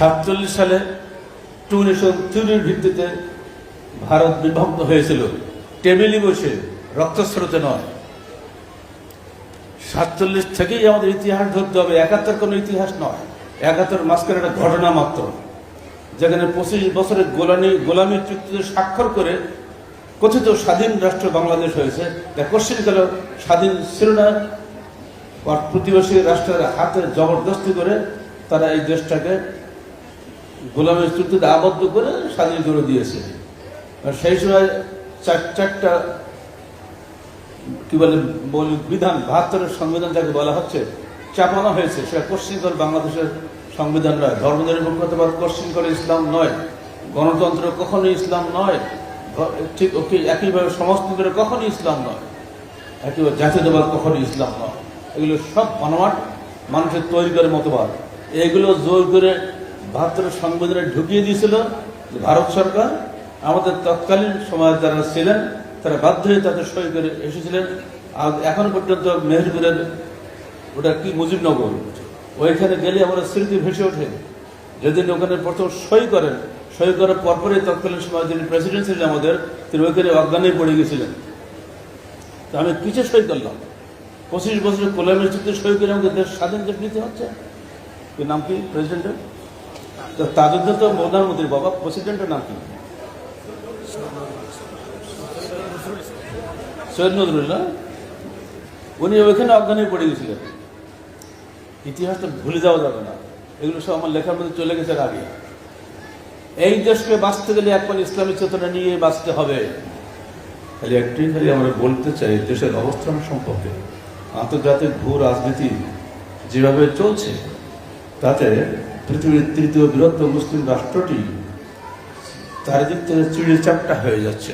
47 সালে টুরিজম থিওরির ভিত্তিতে ভারত বিভক্ত হয়েছিল, টেবিলে বসে, রক্তস্রোতে নয়। 47 থেকেই আমাদের ইতিহাস ধরতে হবে, 71 কোনো ইতিহাস নয়। 71 মাঝখানে একটা ঘটনা মাত্র, যেখানে 25 বছরের গোলামী চুক্তিতে স্বাক্ষর করে কথিত স্বাধীন রাষ্ট্র বাংলাদেশ হয়েছে। তা কোশ্চিনকাল স্বাধীন ছিল না, প্রতিবেশী রাষ্ট্রের হাতে জবরদস্তি করে তারা এই দেশটাকে গোলামী চুক্তিতে আবদ্ধ করে স্বাধীন করে দিয়েছে। আর সেই সময় চারটা কি বলে মৌলিক বিধান, 72-এর সংবিধান যাকে বলা হচ্ছে, চাপানো হয়েছে। সেটা কোশ্চিনকাল বাংলাদেশের সংবিধান নয়। ধর্মনিরপেক্ষতাবাদ কোশ্চিনকাল ইসলাম নয়, গণতন্ত্র কখনোই ইসলাম নয়, ঠিক একইভাবে সমাজতন্ত্র কখনোই ইসলাম নয়, একইভাবে জাতীয়তাবাদ কখনোই ইসলাম নয়। এগুলো সব বানোয়াট, মানুষের তৈরি করে মতবাদ। এগুলো জোর করে 72-এর সংবিধানে ঢুকিয়ে দিয়েছিল ভারত সরকার। আমাদের তৎকালীন সময়ে যারা ছিলেন তারা বাধ্য হয়ে তাদের সই করে এসেছিলেন। আর এখন পর্যন্ত মেহেরপুরের ওটা কি মুজিবনগর, ওইখানে গেলে আমরা স্মৃতি ভেসে ওঠে। যেদিন ওখানে প্রথম সই করেন, সই করার পরপরই তৎকালীন সময় যিনি প্রেসিডেন্ট ছিলেন আমাদের, তিনি ওইখানে অজ্ঞানে পড়ে গেছিলেন। তো আমি পিছিয়ে সই করলাম, 25 বছরের গোলামী চুক্তিতে সই করে আমাদের দেশ স্বাধীন দেশ নিতে হচ্ছে। নাম কি প্রেসিডেন্টের? তাজউদ্দিন তো প্রধানমন্ত্রী বাবা, প্রেসিডেন্টের নাম কি? সৈয়দ নজরুল্লাহ। উনি ওইখানে অজ্ঞানে পড়ে গেছিলেন। ইতিহাসটা ভুলে যাওয়া যাবে না, এগুলো সব আমার লেখার মধ্যে চলে গেছে আগে। এই দেশকে বাঁচতে গেলে এখন ইসলামী চেতনা নিয়ে বাঁচতে হবে। খালি আমরা বলতে চাই দেশের অবস্থান সম্পর্কে। আন্তর্জাতিক ভূ রাজনীতি যেভাবে চলছে তাতে পৃথিবীর 3য় বৃহত্তম মুসলিম রাষ্ট্রটি চারিদিক থেকে চিড়ে চাপটা হয়ে যাচ্ছে।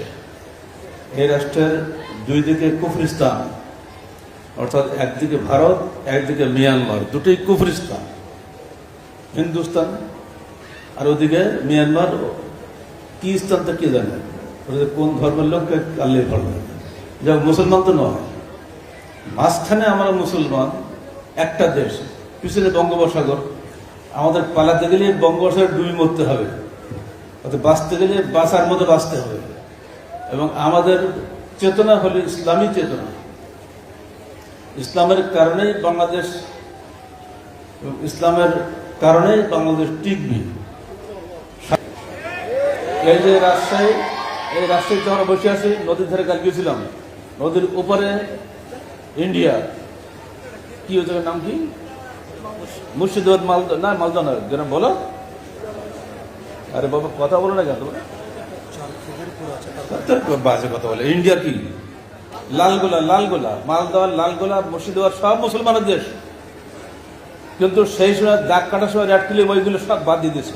এই রাষ্ট্রের দুই দিকে কুফরিস্তান, অর্থাৎ একদিকে ভারত, একদিকে মিয়ানমার, দুটোই কুফরিস্তান। হিন্দুস্তান আর ওদিকে মিয়ানমার। কি স্থান তো কে জানে, কোন ধর্মের লোক আল্লাহ ভালো। যা মুসলমান তো নয়, মাঝখানে আমরা মুসলমান, একটা দেশ, পিছনে বঙ্গোপসাগর। আমাদের পালাতে গেলে বঙ্গোপসাগর ডুবি মরতে হবে, অর্থাৎ বাঁচতে গেলে বাঁচার মতো বাঁচতে হবে। এবং আমাদের চেতনা হলো ইসলামী চেতনা। ইসলামের কারণেই বাংলাদেশ, ইসলামের কারণেই বাংলাদেশ টিকবে। এই যে রাজশাহী, এই রাজশাহীতে আমরা বসে আছি, নদীর ধারে কাল গিয়েছিলাম, নদীর উপরে ইন্ডিয়া, কি হচ্ছে নাম কি? মুর্শিদাবাদ, মালদা না, মালদা নয়, যেন বলো। আরে বাবা কথা বলো না কেন, বাজে কথা বলে। ইন্ডিয়া কি? লালগোলা, লালগোলা, মালদা, লালগোলা, মুর্শিদাবাদ সব মুসলমানের দেশ। কিন্তু সেই সময় দাগ কাটার সময় রেড ক্লিপ ওইগুলো সব বাদ দিয়ে দিয়েছে।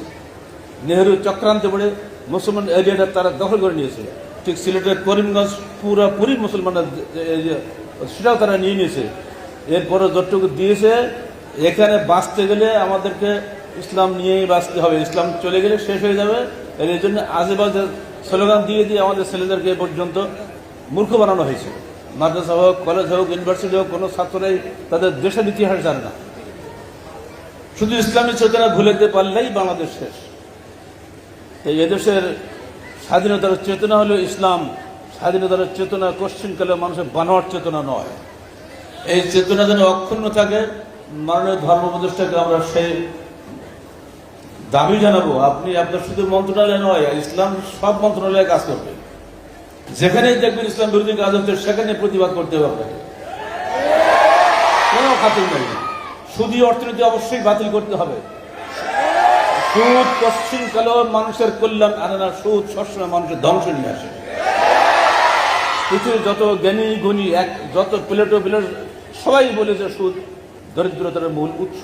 নেহরু চক্রান্তে পড়ে মুসলমান এরিয়াটা তারা দখল করে নিয়েছে। ঠিক সিলেটের করিমগঞ্জ পুরোপুরি মুসলমানরা, সেটাও তারা নিয়ে নিয়েছে। এরপরে যতটুকু দিয়েছে, এখানে বাঁচতে গেলে আমাদেরকে ইসলাম নিয়েই বাঁচতে হবে, ইসলাম চলে গেলে শেষ হয়ে যাবে। এই জন্য আজেবাজে স্লোগান দিয়ে দিয়ে আমাদের ছেলেদেরকে এ পর্যন্ত মূর্খ বানানো হয়েছে। মাদ্রাসা হোক, কলেজ হোক, ইউনিভার্সিটি হোক, কোনো ছাত্ররাই তাদের দেশের ইতিহাস জানে না। শুধু ইসলামী চেতনা ভুলে যেতে পারলেই বাংলাদেশ শেষ। এই এদেশের স্বাধীনতার চেতনা হলো ইসলাম। স্বাধীনতার চেতনা কোশ্চিনকালে মানুষের বানোয়ার চেতনা নয়। এই চেতনা যেন অক্ষুণ্ণ থাকে, মাননীয় ধর্ম উপদেষ্টাকে আমরা সেই দাবি জানাবো। আপনি আপনার শুধু মন্ত্রণালয় নয়, ইসলাম সব মন্ত্রণালয়ে কাজ করবে। যেখানেই দেখবেন ইসলাম বিরোধী কাজ হচ্ছে, সেখানে প্রতিবাদ করতে হবে আপনাকে, কোনো খাতির নেই। সুদী অর্থনীতি অবশ্যই বাতিল করতে হবে। সুদ পশ্চিমকালেও মানুষের কল্যাণ আনে না, সুদ সবসময় মানুষের ধ্বংস নিয়ে আসে। পৃথিবীর যত জ্ঞানী গুণী, যত প্লেটো সবাই বলেছে সুদ দরিদ্রতার মূল উৎস।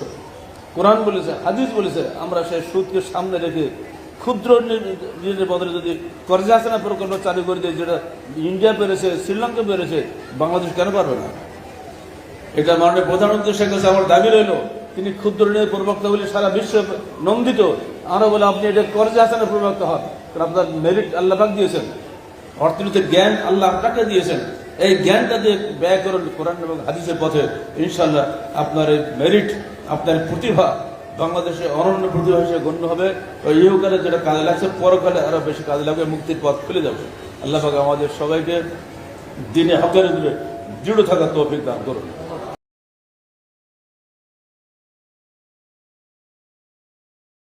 কোরআন বলেছে, হাদিস বলেছে। আমরা সেই সুদকে সামনে রেখে ক্ষুদ্র ঋণের বদলে যদি কর্জা হাসানা প্রকল্প চালু করে দিই, যেটা ইন্ডিয়া পেরেছে, শ্রীলঙ্কা পেরেছে, বাংলাদেশ কেন পারবে না? এটা মাননীয় প্রধানমন্ত্রী শেখ হাসিনা আমার দাবি রইল। তিনি ক্ষুদ্র ঋণের প্রবক্তা বলে সারা বিশ্ব নন্দিত। আমরা বলে আপনি এটা কর্জা হাসানের প্রবক্তা হন, কারণ আপনার মেরিট আল্লাহ পাক দিয়েছেন, অর্থনীতির জ্ঞান আল্লাহ আপনাকে দিয়েছেন। এই জ্ঞানটা দিয়ে ব্যয় করুন কোরআন এবং হাদিসের পথে। ইনশাল্লাহ আপনার এই মেরিট, আপনার প্রতিভা বাংলাদেশে অনন্য প্রতিভা হিসেবে গণ্য হবে। ইহকালে যেটা কাজে লাগছে পরকালে আরো বেশি কাজে লাগবে, মুক্তির পথ খুলে যাবে। আল্লাহ পাক আমাদের সবাইকে দিনে হকের উপরে দৃঢ় থাকার তৌফিক দান করুন।